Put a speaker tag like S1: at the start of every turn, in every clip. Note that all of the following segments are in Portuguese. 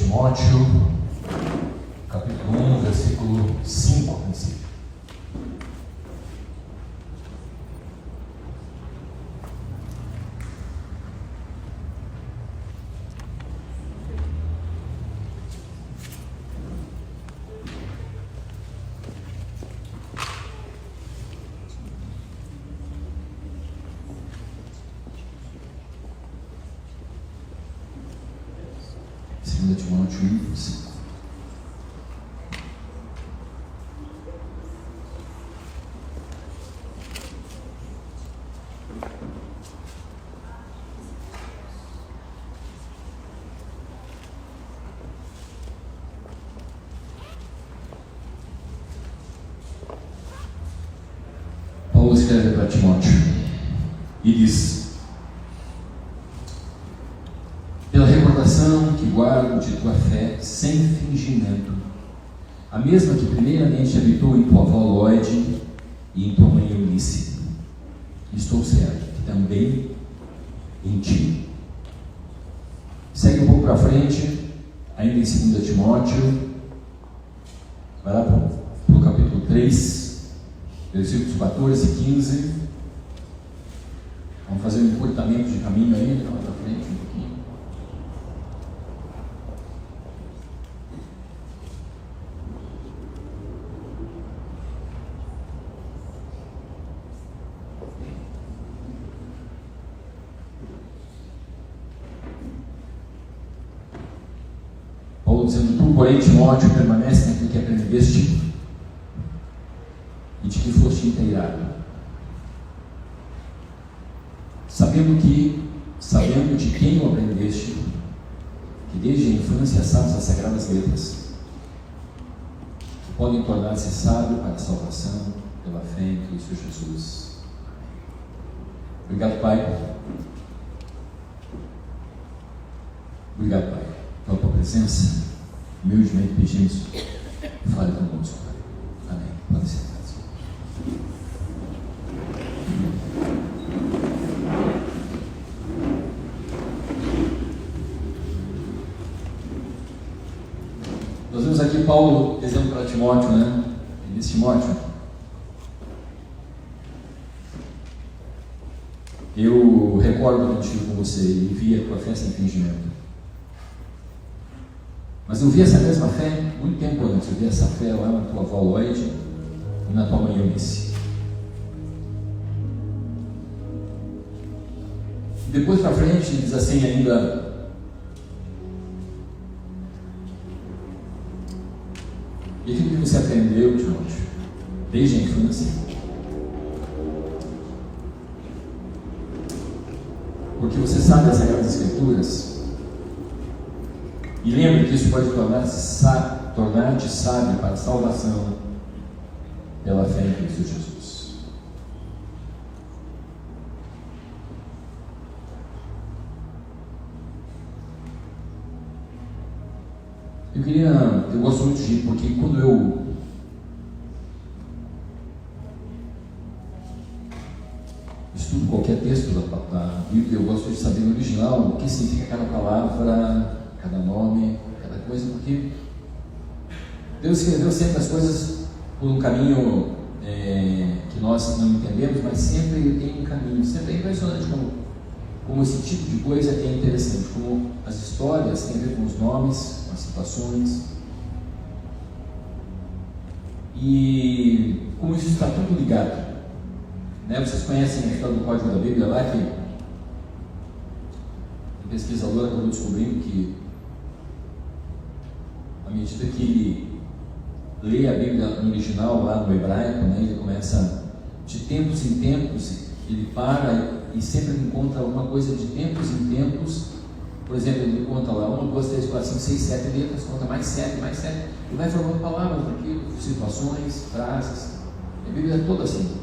S1: Timóteo, capítulo 1, versículo 5, a princípio. Timóteo 1, 5. Paulo escreve para Timóteo e diz: pela recordação que guardo de tua fé sem fingimento, a mesma que primeiramente habitou em tua avó Lóide e em tua mãe Eunice, estou certo que também em ti. Segue um pouco para frente, ainda em 2 Timóteo, vai lá para o capítulo 3, versículos 14 e 15. Vamos fazer um encurtamento de caminho aí, lá para frente um pouquinho. Paulo dizendo: tu, porém, Timóteo, permanece naquilo que aprendeste e de que foste inteirado, sabendo de quem o aprendeste, que desde a infância sabes as sagradas letras, que podem tornar-se sábio para a salvação pela fé em Cristo Jesus. Obrigado, Pai. Obrigado, Pai, pela tua presença. Humildemente pedimos, fale conosco, Pai. Amém. Pode ser. Nós vemos aqui Paulo dizendo para Timóteo, né? Ele diz: Timóteo, eu recordo quando estive com você e vi a tua fé sem fingimento. Mas eu vi essa mesma fé muito tempo antes. Eu vi essa fé lá na tua avó Lóide e na tua mãe Eunice. Depois para frente diz assim ainda: e aquilo que você aprendeu, Timóteo, desde a infância, porque você sabe as Sagradas Escrituras, e lembra que isso pode tornar-te sábio para a salvação pela fé em Cristo Jesus. Eu gosto muito de ir, porque quando eu estudo qualquer texto da Bíblia, eu gosto de saber no original o que significa cada palavra, cada nome, cada coisa, porque Deus escreveu sempre as coisas por um caminho que nós não entendemos, mas sempre Ele tem um caminho. Sempre é impressionante como esse tipo de coisa é interessante, como as histórias têm a ver com os nomes, com as situações, e como isso está tudo ligado, né? Vocês conhecem a história do Código da Bíblia lá, que o pesquisador acabou descobrindo que, à medida que ele lê a Bíblia no original, lá no hebraico, né, ele começa, de tempos em tempos, ele para e sempre encontra alguma coisa de tempos em tempos. Por exemplo, ele conta lá 1, 2, 3, 4, 5, 6, 7 letras, conta mais 7, e vai formando palavras daquilo, situações, frases. A Bíblia é toda assim.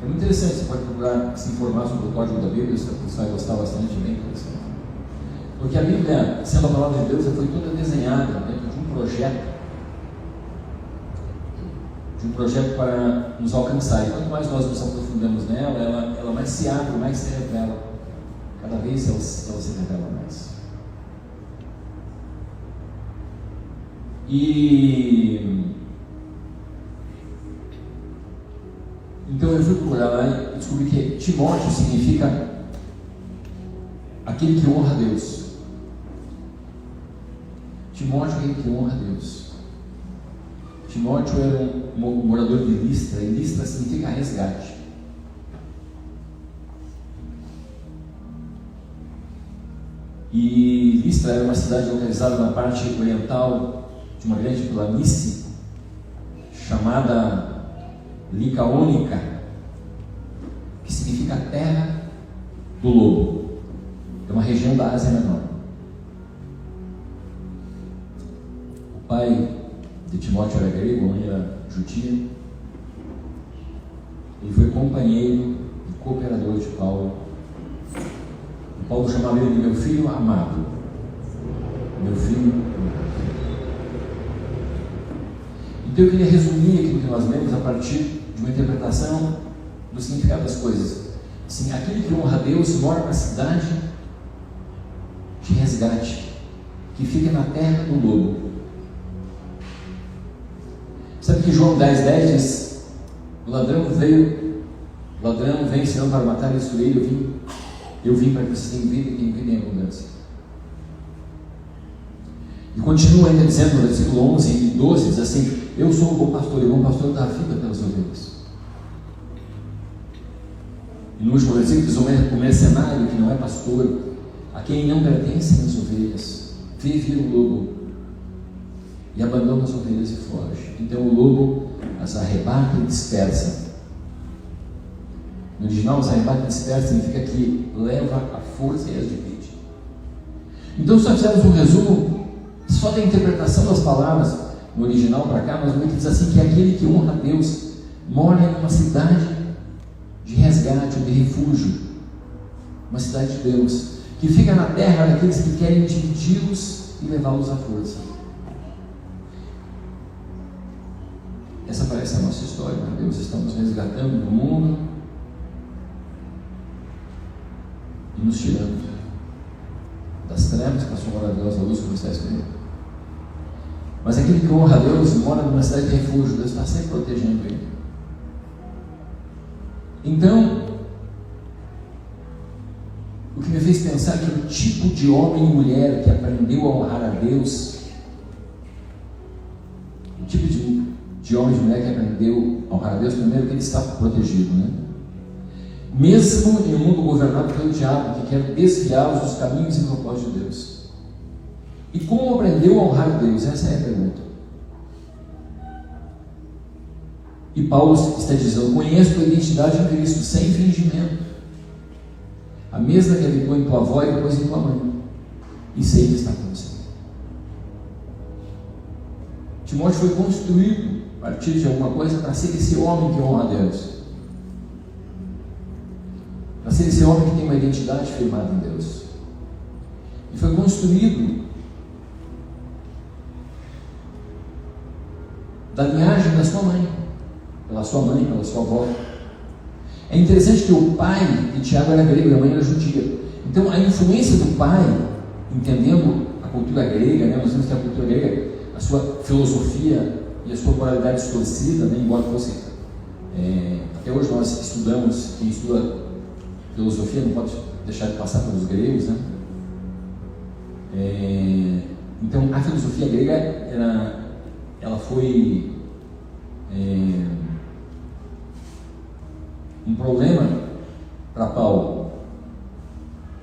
S1: É muito interessante, você pode procurar se informar sobre o Código da Bíblia, você vai gostar bastante, bem interessante. Porque a Bíblia, sendo a palavra de Deus, ela foi toda desenhada dentro de um projeto para nos alcançar. E quanto mais nós nos aprofundamos nela, ela mais se abre, mais se revela. Cada vez ela se revela mais. E então eu fui procurar lá e descobri que Timóteo significa aquele que honra a Deus. Timóteo é aquele que honra a Deus. Timóteo era um morador de Listra, e Listra significa resgate. E Listra era uma cidade localizada na parte oriental de uma grande planície chamada Licaônica, que significa terra do lobo. É uma região da Ásia Menor. O pai de Timóteo era grego, a mãe era judia. Ele foi companheiro e cooperador de Paulo. O Paulo chamava ele de meu filho amado. Meu filho amado. Então eu queria resumir aquilo que nós lemos a partir de uma interpretação do significado das coisas. Assim, aquele que honra a Deus mora na cidade de resgate, que fica na terra do lobo. Sabe que João 10,10 diz: o ladrão veio senão para matar e destruir, eu vim para que vocês tenham vida e tenham vida em abundância. E continua ainda dizendo no versículo 11 e 12, diz assim: eu sou o bom pastor, e o bom pastor dá a vida pelas ovelhas. E no último versículo diz: o mercenário que não é pastor, a quem não pertencem as ovelhas, vê vir o lobo e abandona as ovelhas e foge. Então o lobo as arrebata e dispersa. No original, as arrebata e dispersa significa que leva a força e as divide. Então, se nós fizermos um resumo só da interpretação das palavras no original para cá, nós vamos dizer assim: que aquele que honra a Deus mora em uma cidade de resgate, de refúgio, uma cidade de Deus, que fica na terra daqueles que querem dividi-los e levá-los à força. Essa parece a nossa história, meu Deus. Estamos resgatando no mundo e nos tirando das trevas para a sua maravilhosa luz, como está escrito. Mas aquele que honra a Deus mora numa cidade de refúgio. Deus está sempre protegendo ele. Então, o que me fez pensar que o tipo de homem e mulher que aprendeu a honrar a Deus, o tipo de homem e mulher que aprendeu a honrar a Deus, primeiro que ele está protegido, né? Mesmo em um mundo governado pelo diabo, que quer desviá-los dos caminhos e propósitos de Deus. E como aprendeu a honrar a Deus? Essa é a pergunta. E Paulo está dizendo: conheço tua identidade em Cristo, sem fingimento. A mesma que habitou em tua avó e depois em tua mãe. E sei que está com você. Timóteo foi construído a partir de alguma coisa para ser esse homem que honra a Deus. Para ser esse homem que tem uma identidade firmada em Deus. E foi construído da linhagem da sua mãe, pela sua mãe, pela sua avó. É interessante que o pai de Tiago era grego e a mãe era judia. Então a influência do pai, entendendo a cultura grega, né? Nós vemos que a cultura grega, a sua filosofia e a sua moralidade distorcida, né? Embora fosse, até hoje nós estudamos, quem estuda filosofia não pode deixar de passar pelos gregos, né? Então a filosofia grega ela foi um problema para Paulo,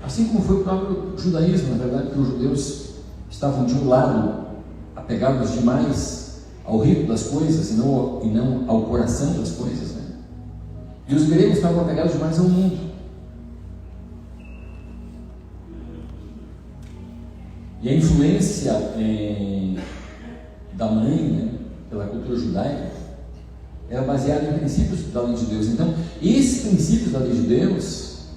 S1: assim como foi o próprio judaísmo, na verdade, que os judeus estavam de um lado apegados demais ao rito das coisas e não ao coração das coisas, né? E os gregos estavam apegados demais ao mundo. E a influência da mãe, né, pela cultura judaica, era baseada em princípios da lei de Deus. Então, esses princípios da lei de Deus,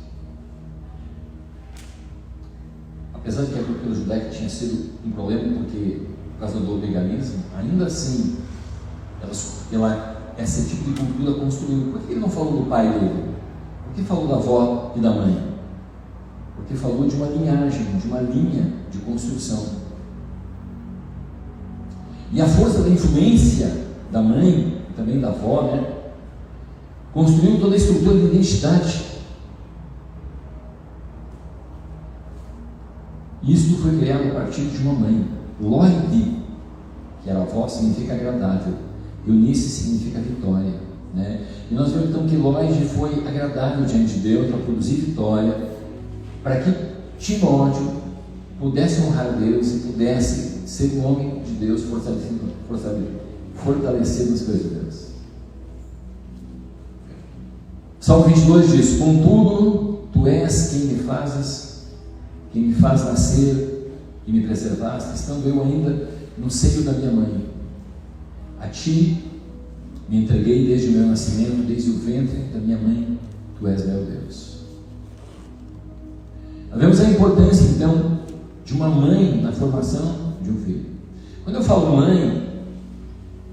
S1: apesar de que a cultura judaica tinha sido um problema por causa do legalismo, ainda assim, esse tipo de cultura construiu. Por que ele não falou do pai dele? Por que falou da avó e da mãe? Porque falou de uma linhagem, de uma linha de construção. E a força da influência da mãe, também da avó, né, construiu toda a estrutura de identidade. Isso foi criado a partir de uma mãe. Lloyd, que era avó, significa agradável. Eunice significa vitória, né? E nós vemos então que Lloyd foi agradável diante de Deus para produzir vitória, para que Timóteo pudesse honrar Deus e pudesse ser um homem de Deus fortalecido nas coisas de Deus. Salmo 22 diz: contudo, tu és quem me faz nascer e me preservaste, estando eu ainda no seio da minha mãe. A ti me entreguei desde o meu nascimento, desde o ventre da minha mãe, tu és meu Deus. Vemos a importância então de uma mãe na formação de um filho. Quando eu falo mãe,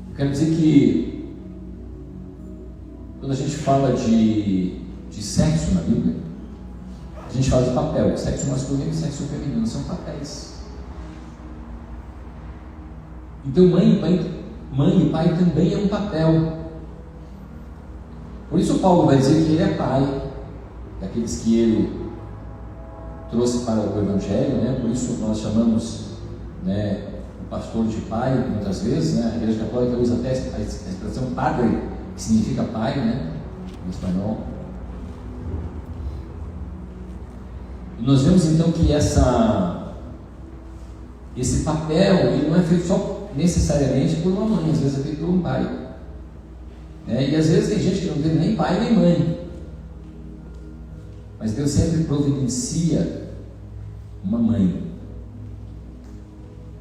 S1: eu quero dizer que quando a gente fala de sexo na Bíblia, a gente fala de papel, sexo masculino e sexo feminino, são papéis. Então mãe e pai também é um papel. Por isso Paulo vai dizer que ele é pai daqueles que ele trouxe para o Evangelho, né? Por isso nós chamamos, né, o pastor de pai muitas vezes, né? A Igreja Católica usa até a expressão padre, que significa pai, né, em espanhol. E nós vemos então que esse papel ele não é feito só necessariamente por uma mãe, às vezes é feito por um pai, né? E às vezes tem gente que não tem nem pai nem mãe, mas Deus sempre providencia uma mãe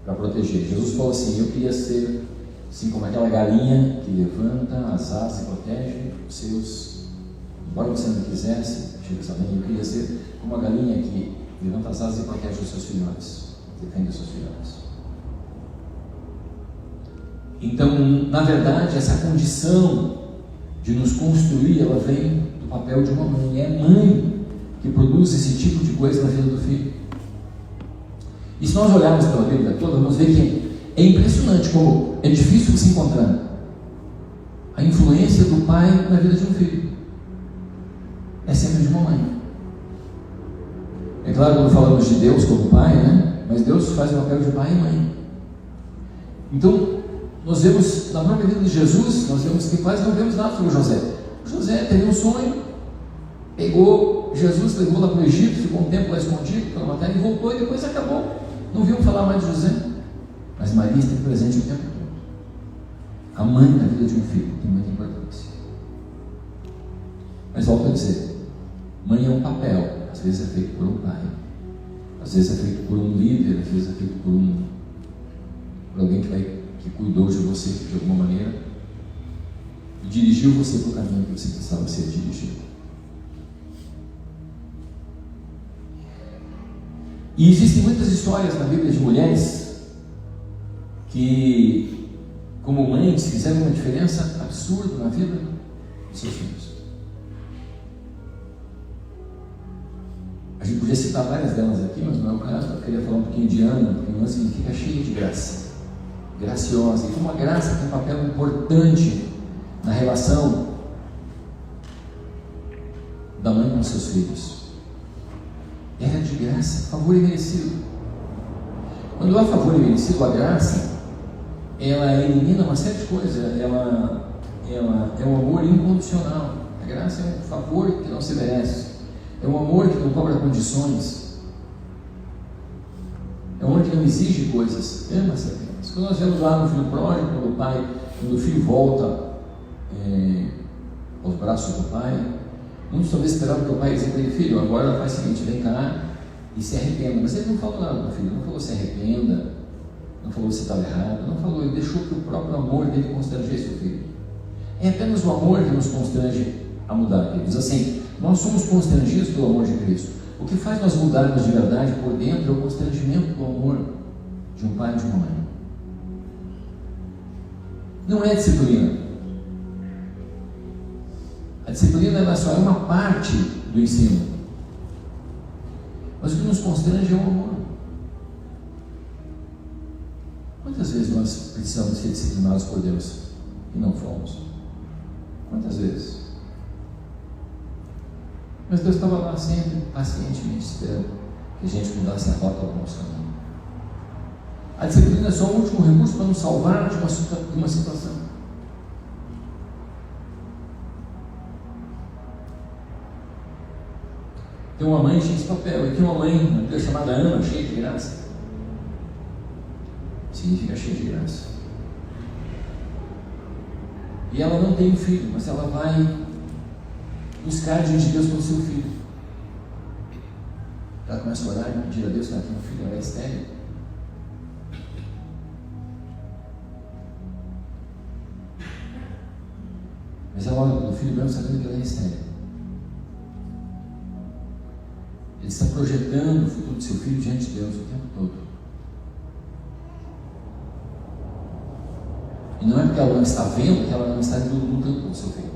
S1: para proteger. Jesus falou assim: eu queria ser assim como aquela galinha que levanta as asas e protege os seus, embora você não quisesse, Jerusalém, eu queria ser como a galinha que levanta as asas e protege os seus filhotes, defende os seus filhotes. Então, na verdade, essa condição de nos construir, ela vem do papel de uma mãe. É a mãe que produz esse tipo de coisa na vida do filho. E se nós olharmos pela Bíblia toda, vamos ver que é impressionante como é difícil se encontrar a influência do pai na vida de um filho. É sempre de uma mãe. É claro, quando falamos de Deus como pai, né? Mas Deus faz o papel de pai e mãe. Então, nós vemos na própria vida de Jesus, nós vemos que quase não vemos nada sobre José. José teve um sonho, pegou Jesus, levou lá para o Egito, ficou um tempo lá escondido pela matéria e voltou, e depois acabou. Não viu falar mais de José. Mas Maria esteve presente o tempo todo. A mãe na vida de um filho tem muita importância. Mas volto a dizer, mãe é um papel. Às vezes é feito por um pai, às vezes é feito por um líder, às vezes é feito por alguém que cuidou de você de alguma maneira e dirigiu você para o caminho que você precisava ser dirigido. E existem muitas histórias na Bíblia de mulheres que, como mães, fizeram uma diferença absurda na vida dos seus filhos. A gente podia citar várias delas aqui, mas não é o caso. Eu queria falar um pouquinho de Ana, porque Ana significa cheia de graça, graciosa. E como a graça tem um papel importante na relação da mãe com seus filhos. Era de graça, favor imerecido. Quando há favor imerecido, a graça, ela elimina uma série de coisas. Ela é um amor incondicional. A graça é um favor que não se merece. É um amor que não cobra condições. É um amor que não exige coisas. Ama-se apenas. Quando nós vemos lá no filho pródigo, quando o filho volta aos braços do pai, muitos talvez esperavam que o pai dizia para ele: filho, agora faz o seguinte, vem cá e se arrependa. Mas ele não falou nada para o filho, não falou se arrependa, não falou se estava errado, não falou, ele deixou que o próprio amor dele constrangesse o filho. É apenas o amor que nos constrange a mudar. Ele diz assim: nós somos constrangidos pelo amor de Cristo. O que faz nós mudarmos de verdade por dentro é o constrangimento do amor de um pai e de uma mãe. Não é disciplina. A disciplina ela só é uma parte do ensino. Mas o que nos constrange é o amor. Quantas vezes nós precisamos ser disciplinados por Deus e não fomos? Quantas vezes? Mas Deus estava lá sempre, pacientemente esperando que a gente mudasse a rota do nosso caminho. A disciplina é só o último recurso para nos salvar de uma situação. Tem uma mãe cheia de papel, e tem uma mãe chamada Ana, cheia de graça. Significa cheia de graça. E ela não tem um filho, mas ela vai buscar diante de Deus pelo seu filho. Ela começa a orar e pedir a Deus que ela tem um filho, ela é estéril. Mas ela olha pelo filho mesmo sabendo que ela é estéril. Ele está projetando o futuro do seu filho diante de Deus o tempo todo. E não é porque ela não está vendo que ela não está lutando pelo seu filho.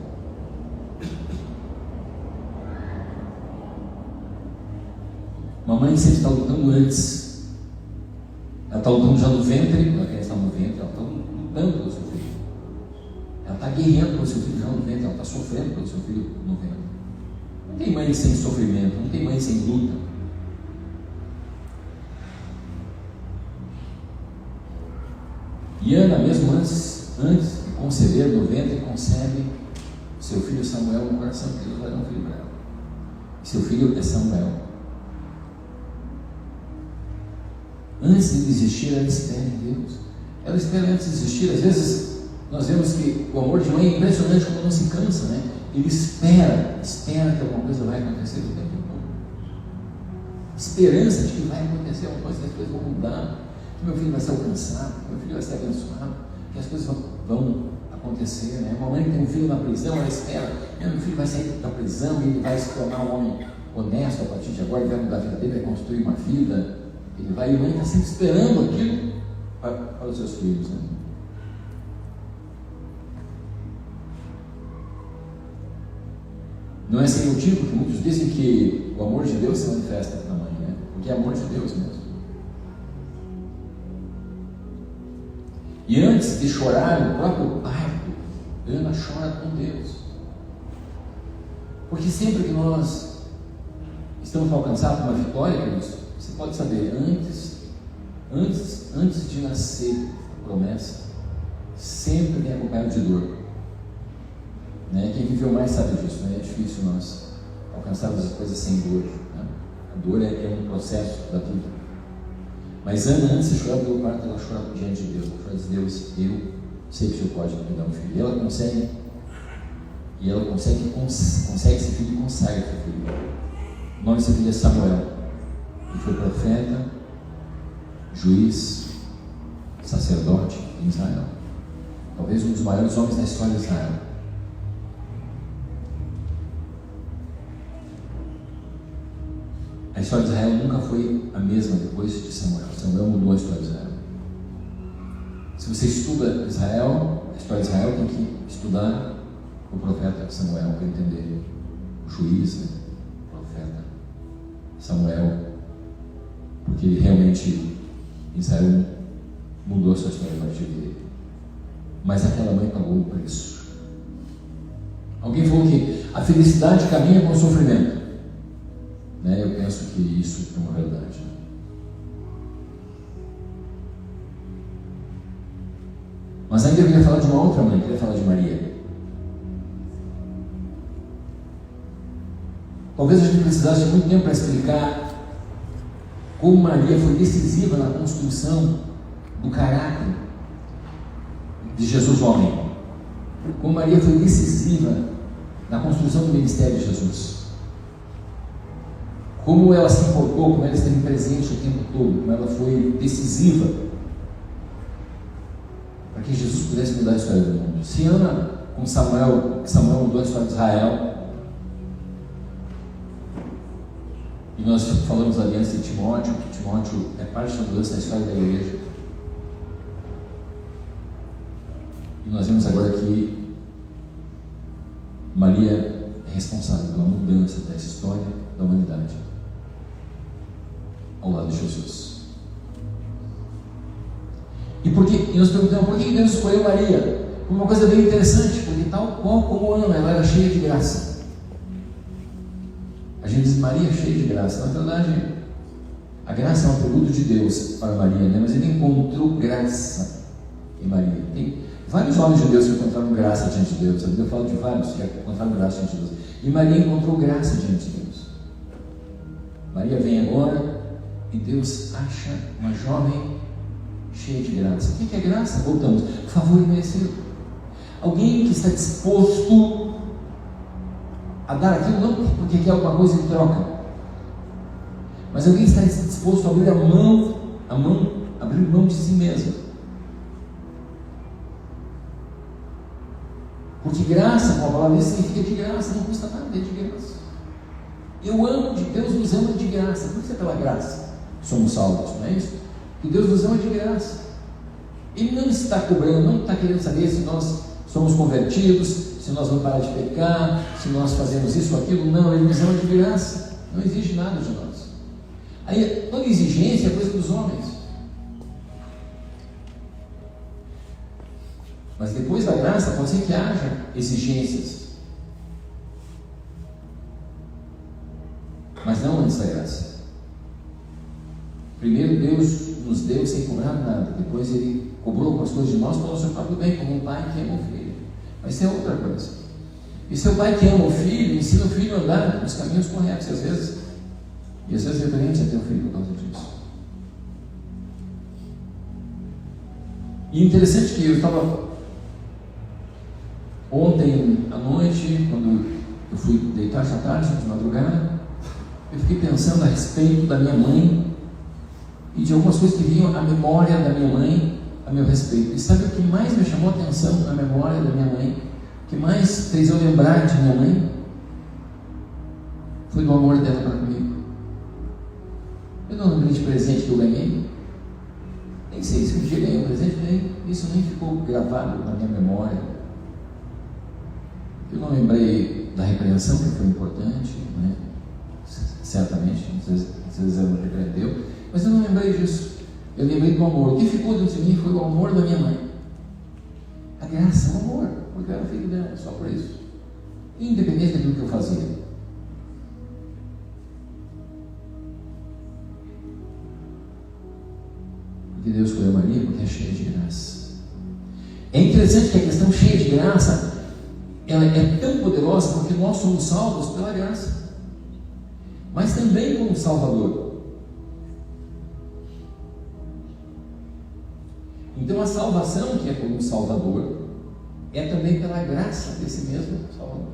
S1: Uma mãe sempre está lutando antes. Ela está lutando já no ventre, quando a criança está no ventre, ela está lutando pelo seu filho. Ela está guerreando pelo seu filho já no ventre, ela está sofrendo pelo seu filho no ventre. Não tem mãe sem sofrimento, não tem mãe sem luta. E Ana, mesmo antes de conceber no ventre, concebe seu filho Samuel no coração, porque Deus vai dar um filho para ela. E seu filho é Samuel. Antes de existir, ela espera em Deus. Ela espera antes de existir. Às vezes nós vemos que o amor de mãe é impressionante como não se cansa, né? Ele espera que alguma coisa vai acontecer o tempo todo. Esperança de que vai acontecer alguma coisa, que as coisas vão mudar, que meu filho vai ser alcançado, que meu filho vai ser abençoado, que as coisas vão acontecer, né? Uma mãe que tem um filho na prisão, ela espera, meu filho vai sair da prisão e ele vai se tornar um homem honesto a partir de agora, ele vai mudar a vida dele, vai construir uma vida, e a mãe está sempre esperando aquilo para os seus filhos, né? Não é sem motivo que muitos dizem que o amor de Deus se manifesta na mãe, né? Porque é amor de Deus mesmo. E antes de chorar no próprio parto, Ana chora com Deus. Porque sempre que nós estamos a alcançar uma vitória, queridos, você pode saber, antes de nascer a promessa, sempre vem acompanhado de dor. Né? Quem viveu mais sabe disso, né? É difícil nós alcançarmos as coisas sem dor, né? A dor é um processo da vida. Mas Ana, antes de chorar pelo parto, ela chora diante de Deus. Ela chora de Deus, eu sei que o Senhor pode me dar um filho. E ela consegue esse filho e consagra esse filho. O nome desse filho é Samuel. Ele foi profeta, juiz, sacerdote em Israel. Talvez um dos maiores homens da história de Israel. A história de Israel nunca foi a mesma depois de Samuel. Samuel mudou a história de Israel. Se você estuda Israel, a história de Israel, tem que estudar o profeta Samuel para entender o juiz, né? O profeta Samuel, porque realmente Israel mudou a sua história a partir dele. Mas aquela mãe pagou o preço. Alguém falou que a felicidade caminha com o sofrimento. Né? Eu penso que isso é uma verdade. Mas ainda eu queria falar de uma outra mãe, eu queria falar de Maria. Talvez a gente precisasse de muito tempo para explicar como Maria foi decisiva na construção do caráter de Jesus homem. Como Maria foi decisiva na construção do ministério de Jesus. Como ela se importou, como ela esteve presente o tempo todo, como ela foi decisiva para que Jesus pudesse mudar a história do mundo. Se Ana, com Samuel mudou a história de Israel, e nós falamos da aliança de Timóteo, que Timóteo é parte da mudança da história da igreja. E nós vemos agora que Maria é responsável pela mudança dessa história da humanidade ao lado de Jesus. E nós perguntamos, por que Deus escolheu Maria? Uma coisa bem interessante, porque tal qual como Ana, ela era cheia de graça. A gente diz Maria cheia de graça. Na verdade, a graça é um atributo de Deus para Maria, né? Mas ele encontrou graça em Maria. Tem vários homens de Deus que encontraram graça diante de Deus. Eu falo de vários que encontraram graça diante de Deus. E Maria encontrou graça diante de Deus. Maria vem agora e Deus acha uma jovem cheia de graça. O que é graça? Voltamos. Favor imerecido. Alguém que está disposto a dar aquilo não porque quer alguma coisa em troca, mas alguém que está disposto a abrir abrir mão de si mesmo. Porque graça, com a palavra significa de graça, não custa nada, é de graça. Eu amo de Deus, nos ama de graça. Por isso é pela graça que somos salvos, não é isso? Que Deus nos ama de graça. Ele não está cobrando, não está querendo saber se nós somos convertidos, se nós vamos parar de pecar, se nós fazemos isso ou aquilo. Não, Ele nos ama de graça, não exige nada de nós. Aí toda exigência é coisa dos homens. Mas depois da graça pode ser que haja exigências, mas não antes da graça. Primeiro Deus nos deu sem cobrar nada, depois Ele cobrou algumas coisas de nós para o nosso próprio bem, como um pai que ama o filho. Mas isso é outra coisa. E seu pai que ama o filho, ensina o filho a andar nos caminhos corretos, e às vezes repreende até o filho por causa disso. E interessante que eu estava ontem à noite, quando eu fui deitar essa tarde, de madrugada, eu fiquei pensando a respeito da minha mãe e de algumas coisas que vinham à memória da minha mãe a meu respeito. E sabe o que mais me chamou a atenção na memória da minha mãe? O que mais fez eu lembrar de minha mãe? Foi do amor dela para comigo. Eu não lembrei de presente que eu ganhei. Nem sei se um dia ganhei um presente, isso nem ficou gravado na minha memória. Eu não lembrei da repreensão, que foi importante, né? Certamente, às vezes ela me repreendeu, mas eu não lembrei disso. Eu lembrei do amor. O que ficou dentro de mim foi o amor da minha mãe. A graça, o amor, porque eu era filho dela, só por isso. Independente daquilo que eu fazia. Porque Deus escolheu Maria porque é cheia de graça. É interessante que a questão cheia de graça, ela é tão poderosa porque nós somos salvos pela graça, mas também como Salvador. Então a salvação, que é como Salvador, é também pela graça desse mesmo Salvador.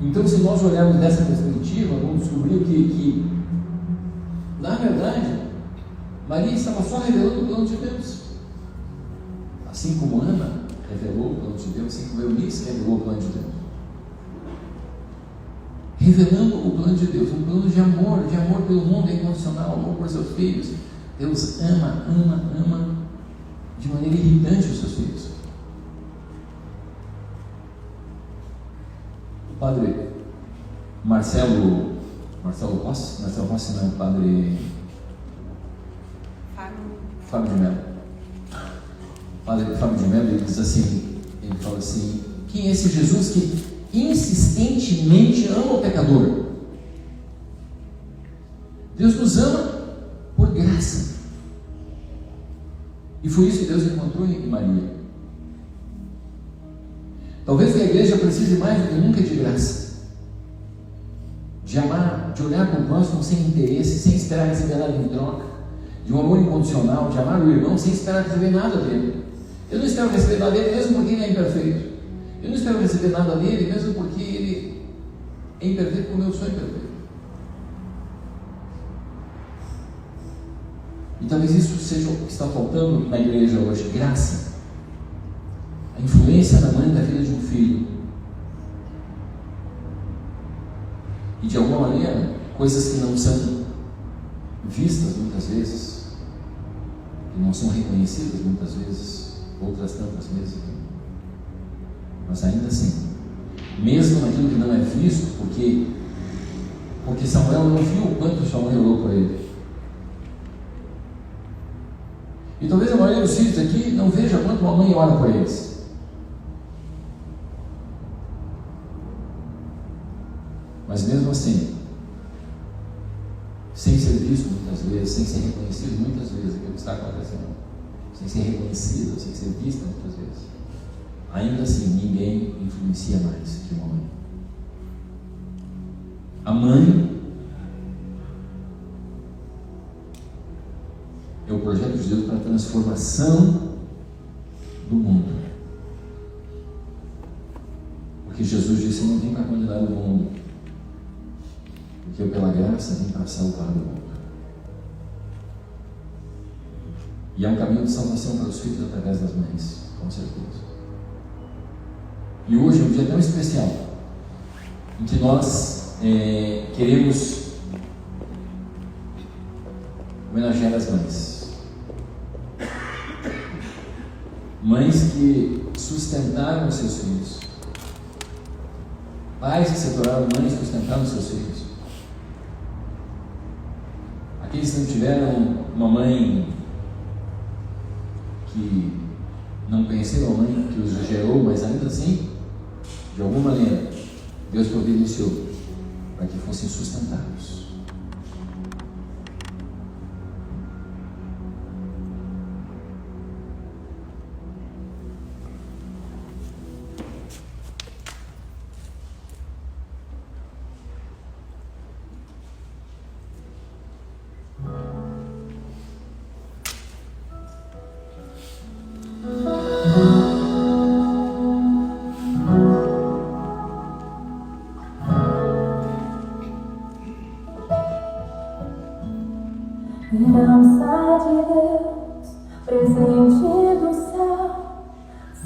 S1: Então, se nós olharmos dessa perspectiva, vamos descobrir que na verdade, Maria estava só revelando o plano de Deus. Assim como Ana revelou o plano de Deus, assim como Eunice revelou o plano de Deus. Revelando o plano de Deus, um plano de amor pelo mundo incondicional, amor por seus filhos. Deus ama de maneira irritante os seus filhos. O padre Marcelo Rossi não, o padre Fábio de Mello. O padre Fábio de Mello, ele diz assim, ele fala assim: quem é esse Jesus que insistentemente ama o pecador? Deus nos ama por graça, e foi isso que Deus encontrou em Maria. Talvez a igreja precise mais do que nunca de graça, de amar, de olhar para o próximo sem interesse, sem esperar receber nada em troca, de um amor incondicional, de amar o irmão sem esperar receber nada dele. Eu não espero receber nada dele mesmo porque ele é imperfeito. Eu não espero receber nada dele mesmo porque ele é imperfeito como eu sou imperfeito. E talvez isso seja o que está faltando na igreja hoje: graça. A influência da mãe da vida de um filho. E de alguma maneira, coisas que não são vistas muitas vezes, que não são reconhecidas muitas vezes, outras tantas vezes. Mas ainda assim, mesmo naquilo que não é visto, porque Porque Samuel não viu o quanto Samuel orou por ele. E talvez a maioria dos filhos aqui não veja quanto uma mãe ora por eles. Mas mesmo assim, sem ser visto muitas vezes, sem ser reconhecido muitas vezes, aquilo que está acontecendo, sem ser reconhecido, sem ser vista muitas vezes, ainda assim ninguém influencia mais que uma mãe. A mãe é o projeto de Deus para a transformação do mundo. Porque Jesus disse: eu não vim para condenar o mundo, porque eu pela graça vim para salvar o mundo. E há um caminho de salvação para os filhos através das mães, com certeza. E hoje é um dia tão especial, em que nós queremos homenagear as mães. Mães que sustentaram os seus filhos. Pais que se tornaram mães e sustentaram os seus filhos. Aqueles que não tiveram uma mãe, que não conheceram a mãe que os gerou, mas ainda assim, de alguma maneira, Deus providenciou para que fossem sustentados.
S2: Herança de Deus, presente do céu,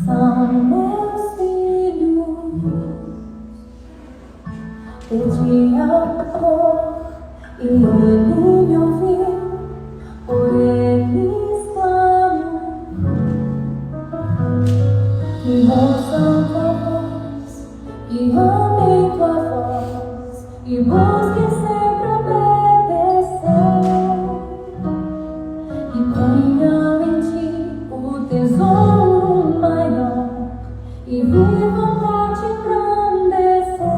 S2: são meus filhos. Pedi amor e ele me ouviu, por eles clamo. Que ouçam tua voz, que amem tua voz, e busquem sempre obedecer. Tenham em ti o tesouro maior e vivam pra te engrandecer.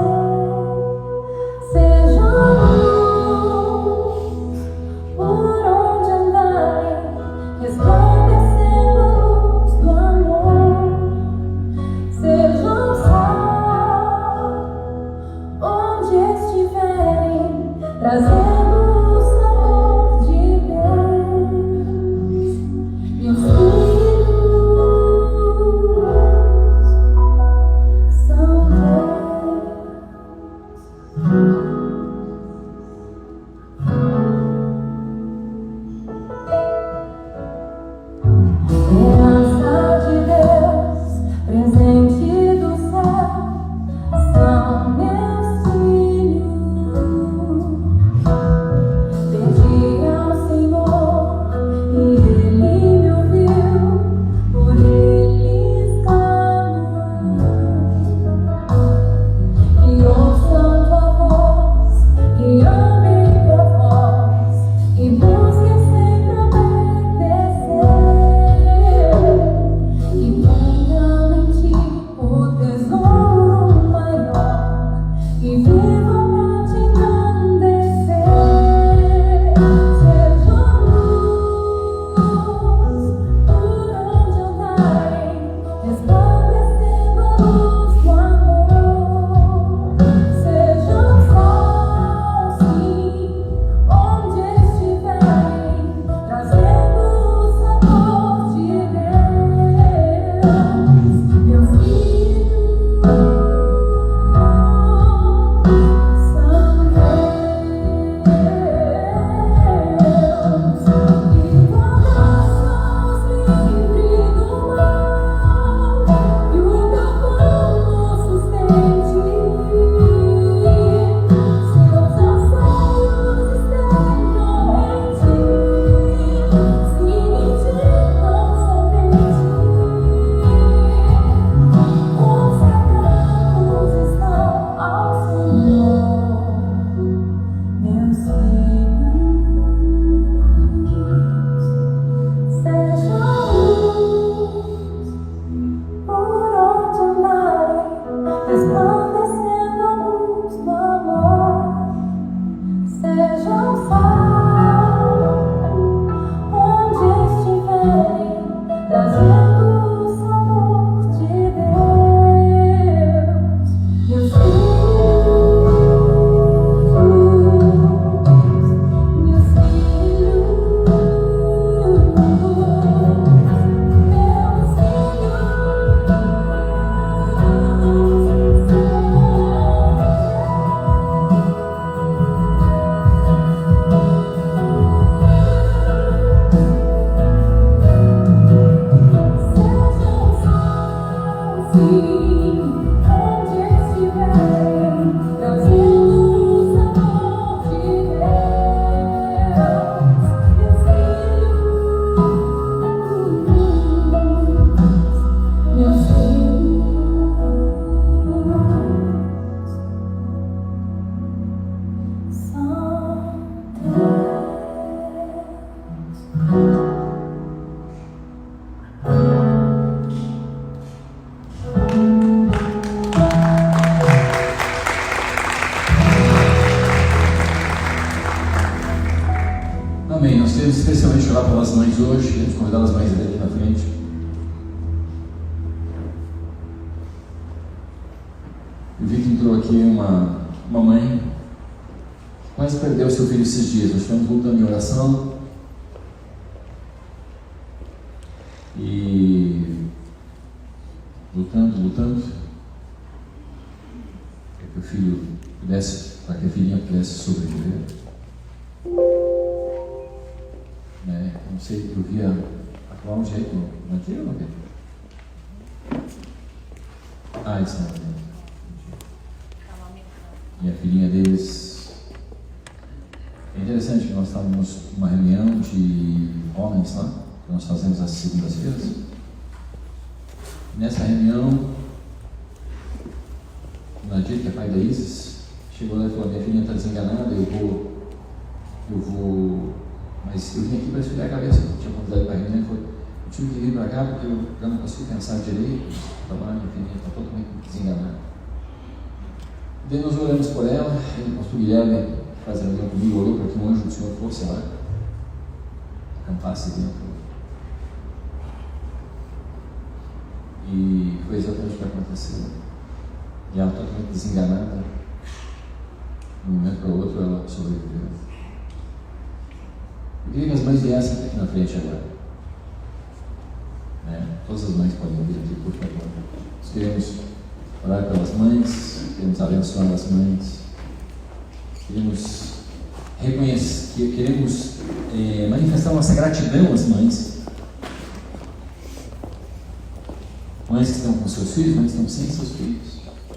S2: Sejam luz por onde andarem, resplandecendo a luz do amor. Sejam sal onde estiverem, trazendo o sabor de Deus.
S1: hoje, queremos convidar as mães dele aqui na frente. Eu vi que entrou aqui uma mãe que quase perdeu seu filho esses dias. Nós estamos lutando em oração e lutando para que o filho pudesse, para que a filhinha pudesse sobreviver. Não sei, eu via a Cláudia aí, não aqui ou não aqui? Ah, isso não. E a filhinha deles. É interessante que nós estávamos numa reunião de homens lá, que nós fazemos às segundas-feiras. Nessa reunião, o Nadir, que é pai da Isis, chegou lá e falou: minha filha está desenganada, eu vou. Mas eu vim aqui para esfriar a cabeça, eu tinha convidado para a reunião, eu tive que vir para cá porque eu já não consigo pensar direito, o trabalho, minha filha está totalmente desenganada. Daí nós oramos por ela, o pastor Guilherme, que faz a reunião comigo, orou para que um anjo do Senhor fosse lá, acampasse dentro. E foi exatamente o que aconteceu. E ela totalmente desenganada, de um momento para o outro ela sobreviveu. Eu queria que as mães viessem aqui na frente agora. Todas as mães podem vir aqui, por favor. Nós queremos orar pelas mães, queremos abençoar as mães, queremos reconhecer, queremos manifestar nossa gratidão às mães. Mães que estão com seus filhos, mães que estão sem seus filhos.